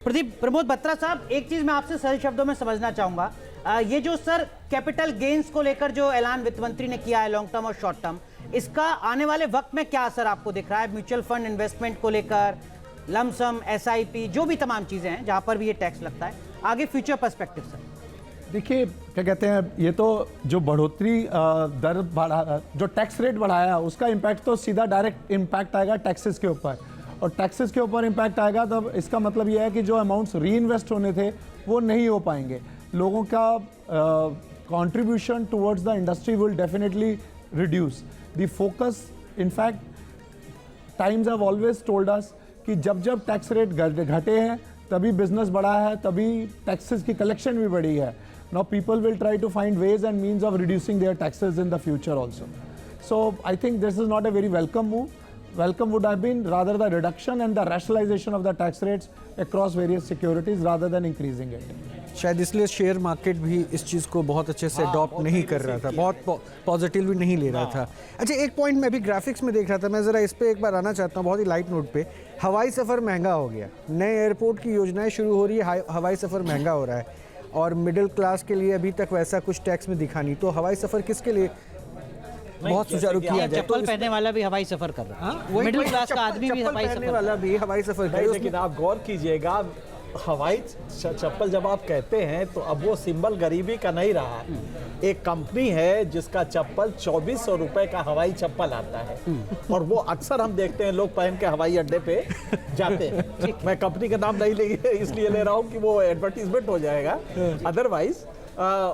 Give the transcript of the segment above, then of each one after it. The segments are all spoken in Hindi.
प्रमोद बत्रा साहब, एक चीज मैं आपसे सरल शब्दों में समझना चाहूंगा। ये जो सर कैपिटल गेन्स को लेकर जो ऐलान वित्त मंत्री ने किया है, लॉन्ग टर्म और शॉर्ट टर्म, इसका आने वाले वक्त में क्या असर आपको दिख रहा है? म्यूचुअल फंड इन्वेस्टमेंट को लेकर, लमसम, एसआईपी, जो भी तमाम चीजें हैं जहां पर भी ये टैक्स लगता है, आगे फ्यूचर पर्सपेक्टिव सर। देखिए क्या कहते हैं, ये तो जो बढ़ोतरी दर बढ़ा, जो टैक्स रेट बढ़ाया उसका इम्पैक्ट तो सीधा डायरेक्ट इम्पैक्ट आएगा टैक्सेस के ऊपर, और टैक्सेस के ऊपर इम्पैक्ट आएगा तब इसका मतलब ये है कि जो अमाउंट्स री इन्वेस्ट होने थे वो नहीं हो पाएंगे। लोगों का contribution towards the industry will definitely reduce the focus. In fact times have always told us कि जब जब टैक्स रेट घटे हैं तभी बिजनेस बढ़ा है, तभी टैक्सेस की कलेक्शन भी बढ़ी है। Now people will try to find ways and means of reducing their taxes in the future also. So I think this is not a very welcome move. Welcome would have been rather the reduction and the rationalization of the tax rates across various securities rather than increasing it. शायद इसलिए शेयर मार्केट भी इस चीज़ को बहुत अच्छे से अडॉप्ट नहीं कर रहा था, बहुत पॉजिटिवली नहीं ले रहा था। अच्छा, एक पॉइंट मैं अभी ग्राफिक्स में देख रहा था, मैं ज़रा इस पे एक बार आना चाहता हूँ बहुत ही लाइट नोट पे। हवाई सफ़र महंगा हो गया, नए एयरपोर्ट की योजनाएं शुरू हो रही है, हवाई सफ़र महंगा हो रहा है, और मिडिल क्लास के लिए अभी तक वैसा कुछ टैक्स में दिखा नहीं। तो हवाई सफ़र किसके लिए बहुत सुचारू किया जाए? चप्पल पहनने वाला भी हवाई सफर कर रहा है, मिडिल क्लास का आदमी भी हवाई सफर वाला भी हवाई सफर करे। लेकिन आप गौर कीजिएगा, हवाई चप्पल जब आप कहते हैं तो अब वो सिंबल गरीबी का नहीं रहा। एक कंपनी है जिसका चप्पल 2400 रुपए का हवाई चप्पल आता है, और वो अक्सर हम देखते हैं लोग पहन के हवाई अड्डे पे जाते हैं। मैं कंपनी का नाम नहीं इसलिए ले रहा हूँ कि वो एडवर्टीजमेंट हो जाएगा, अदरवाइज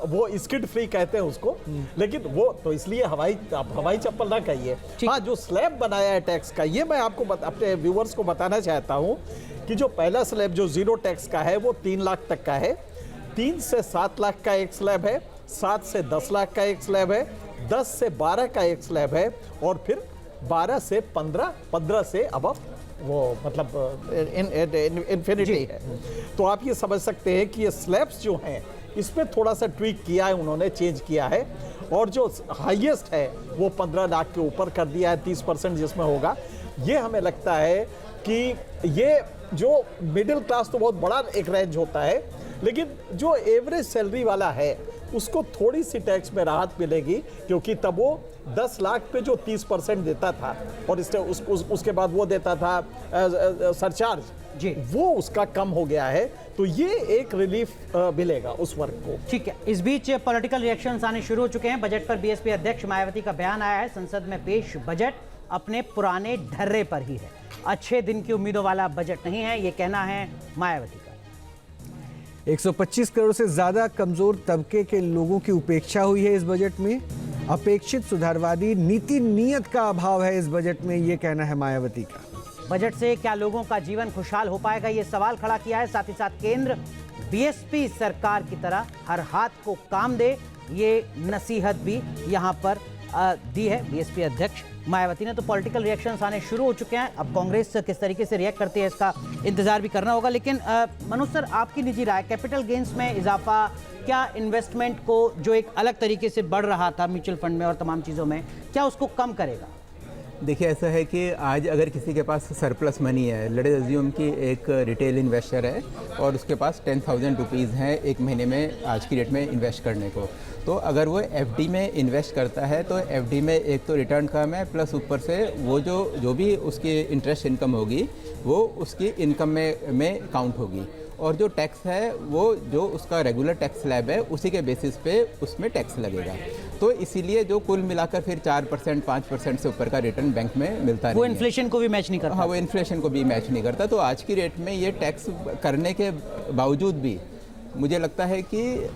वो स्किड फ्री कहते हैं उसको। लेकिन वो तो इसलिए आप हवाई चप्पल ना कहिए। हाँ, जो स्लैब बनाया है टैक्स का, ये मैं आपको अपने व्यूअर्स को बताना चाहता हूँ कि जो पहला स्लैब जो जीरो टैक्स का है वो 3 लाख तक का है, 3 से 7 लाख का एक स्लैब है, 7 से 10 लाख का एक स्लैब है, 10 से 12 का एक स्लैब है, और फिर 12 से 15, 15 से अब वो मतलब इन्फिनिटी है। तो आप ये समझ सकते हैं कि ये स्लैब्स जो हैं इसमें थोड़ा सा ट्वीक किया है उन्होंने, चेंज किया है, और जो हाईएस्ट है वो 15 लाख के ऊपर कर दिया है, 30% जिसमें होगा। ये हमें लगता है कि ये जो मिडिल क्लास तो बहुत बड़ा एक रेंज होता है, लेकिन जो एवरेज सैलरी वाला है उसको थोड़ी सी टैक्स में राहत मिलेगी, क्योंकि तब वो 10 लाख पे जो 30% देता था और उसके बाद वो देता था सरचार्ज जी, वो उसका कम हो गया है। तो ये एक रिलीफ मिलेगा उस वर्ग को। ठीक है, इस बीच पॉलिटिकल रिएक्शंस आने शुरू हो चुके हैं। बजट पर बीएसपी अध्यक्ष मायावती का बयान आया है, संसद में पेश बजट अपने पुराने ढर्रे पर ही है, अच्छे दिन की उम्मीदों वाला बजट नहीं है, ये कहना है मायावती का। 125 करोड़ से ज्यादा कमजोर तबके के लोगों की उपेक्षा हुई है इस बजट में। अपेक्षित सुधारवादी नीति नीयत का अभाव है इस बजट में, ये कहना है मायावती का। बजट से क्या लोगों का जीवन खुशहाल हो पाएगा, ये सवाल खड़ा किया है। साथ ही साथ केंद्र बीएसपी सरकार की तरह हर हाथ को काम दे, ये नसीहत भी यहाँ पर दी है बीएसपी अध्यक्ष मायावती ने। तो पॉलिटिकल रिएक्शंस आने शुरू हो चुके हैं, अब कांग्रेस किस तरीके से रिएक्ट करती है इसका इंतजार भी करना होगा। लेकिन मनोज सर, आपकी निजी राय, कैपिटल गेन्स में इजाफा क्या इन्वेस्टमेंट को जो एक अलग तरीके से बढ़ रहा था म्यूचुअल फंड में और तमाम चीज़ों में, क्या उसको कम करेगा? देखिए, ऐसा है कि आज अगर किसी के पास सरप्लस मनी है, लेट अस अज्यूम कि एक रिटेल इन्वेस्टर है और उसके पास 10,000 रुपीज़ हैं एक महीने में आज की डेट में इन्वेस्ट करने को, तो अगर वो एफडी में इन्वेस्ट करता है तो एफडी में एक तो रिटर्न कम है, प्लस ऊपर से वो जो भी उसकी इंटरेस्ट इनकम होगी वो उसकी इनकम में काउंट होगी, और जो टैक्स है वो जो उसका रेगुलर टैक्स स्लैब है उसी के बेसिस पे उसमें टैक्स लगेगा। तो इसीलिए जो कुल मिलाकर फिर 4%, 5% से ऊपर का रिटर्न बैंक में मिलता है, वो इन्फ्लेशन को भी मैच नहीं करता। हाँ, वो इन्फ्लेशन को भी मैच नहीं करता। तो आज की रेट में ये टैक्स करने के बावजूद भी मुझे लगता है कि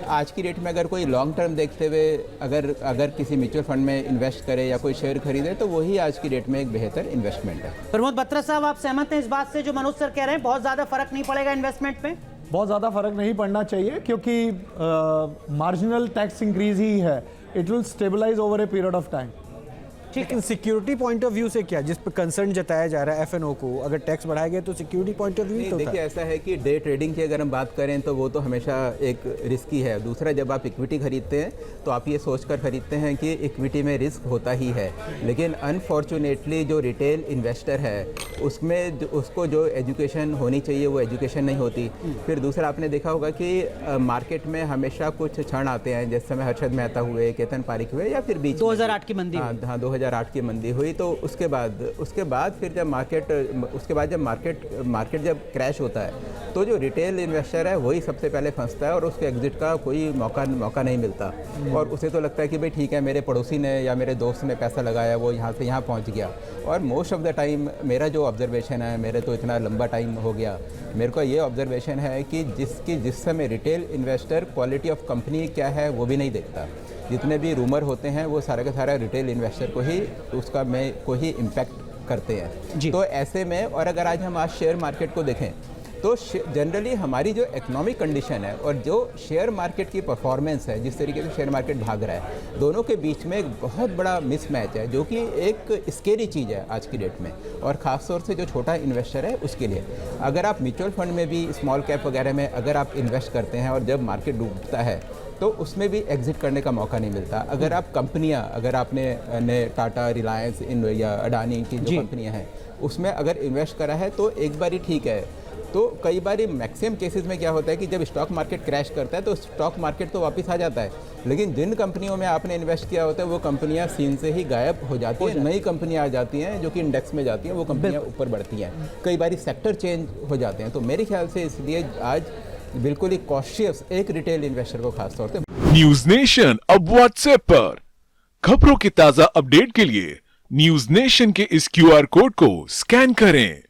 आज की रेट में अगर कोई लॉन्ग टर्म देखते हुए अगर किसी म्यूचुअल फंड में इन्वेस्ट करे या कोई शेयर खरीदे तो वही आज की रेट में एक बेहतर इन्वेस्टमेंट है। प्रमोद बत्रा साहब, आप सहमत हैं इस बात से जो मनोज सर कह रहे हैं, बहुत ज़्यादा फर्क नहीं पड़ेगा इन्वेस्टमेंट में? बहुत ज़्यादा फर्क नहीं पड़ना चाहिए, क्योंकि मार्जिनल टैक्स इंक्रीज ही है, it will stabilize over a period of time. लेकिन सिक्योरिटी पॉइंट ऑफ व्यू से क्या, जिस पर कंसर्न जताया जा रहा है एफएनओ को, अगर टैक्स बढ़ाया गया तो सिक्योरिटी पॉइंट ऑफ व्यू नहीं, तो देखिए ऐसा है कि डे ट्रेडिंग की अगर हम बात करें तो वो तो हमेशा एक रिस्की है। दूसरा, जब आप इक्विटी खरीदते हैं तो आप ये सोचकर खरीदते हैं कि इक्विटी में रिस्क होता ही है, लेकिन अनफॉर्चुनेटली जो रिटेल इन्वेस्टर है उसमें उसको जो एजुकेशन होनी चाहिए वो एजुकेशन नहीं होती। फिर दूसरा, आपने देखा होगा कि मार्केट में हमेशा कुछ क्षण आते हैं, जैसे समय हर्षद मेहता हुए, केतन पारिक हुए, या फिर बीच 2008 की मंदी हाँ 2008 की मंदी हुई। तो उसके बाद फिर जब मार्केट जब क्रैश होता है तो जो रिटेल इन्वेस्टर है वही सबसे पहले फंसता है और उसके एग्जिट का कोई मौका नहीं मिलता, और उसे तो लगता है कि भाई ठीक है, मेरे पड़ोसी ने या मेरे दोस्त ने पैसा लगाया, वो यहाँ से यहाँ पहुँच गया। और मोस्ट ऑफ द टाइम मेरा जो ऑब्जर्वेशन है, मेरे तो इतना लंबा टाइम हो गया, मेरे को ये ऑब्जर्वेशन है कि जिस समय retail investor quality of company क्या है वो भी नहीं देखता। जितने भी रूमर होते हैं वो सारा का सारा रिटेल इन्वेस्टर को ही इम्पैक्ट करते हैं। तो ऐसे में, और अगर आज शेयर मार्केट को देखें तो जनरली हमारी जो इकोनॉमिक कंडीशन है और जो शेयर मार्केट की परफॉर्मेंस है, जिस तरीके से शेयर मार्केट भाग रहा है, दोनों के बीच में एक बहुत बड़ा मिसमैच है, जो कि एक स्केरी चीज़ है आज की डेट में, और ख़ास तौर से जो छोटा इन्वेस्टर है उसके लिए। अगर आप म्यूचुअल फंड में भी, स्मॉल कैप वगैरह में अगर आप इन्वेस्ट करते हैं और जब मार्केट डूबता है तो उसमें भी एग्जिट करने का मौका नहीं मिलता। अगर आपने टाटा, रिलायंस या अडानी की जो कंपनियां हैं उसमें अगर इन्वेस्ट करा है तो एक बार ही ठीक है। तो कई बार मैक्सिमम केसेस में क्या होता है कि जब स्टॉक मार्केट क्रैश करता है तो स्टॉक मार्केट तो वापस आ जाता है, लेकिन जिन कंपनियों में आपने इन्वेस्ट किया होता है वो कंपनियां सीन से ही गायब हो जाती हैं, नई कंपनियां आ जाती हैं जो कि इंडेक्स में जाती हैं, वो कंपनियां ऊपर बढ़ती हैं, कई बार सेक्टर चेंज हो जाते हैं। तो मेरे ख्याल से इसलिए आज बिल्कुल ही कॉशियस एक रिटेल इन्वेस्टर को खास तौर पे। न्यूज नेशन अब व्हाट्सएप पर खबरों की ताजा अपडेट के लिए न्यूज नेशन के इस QR कोड को स्कैन करें।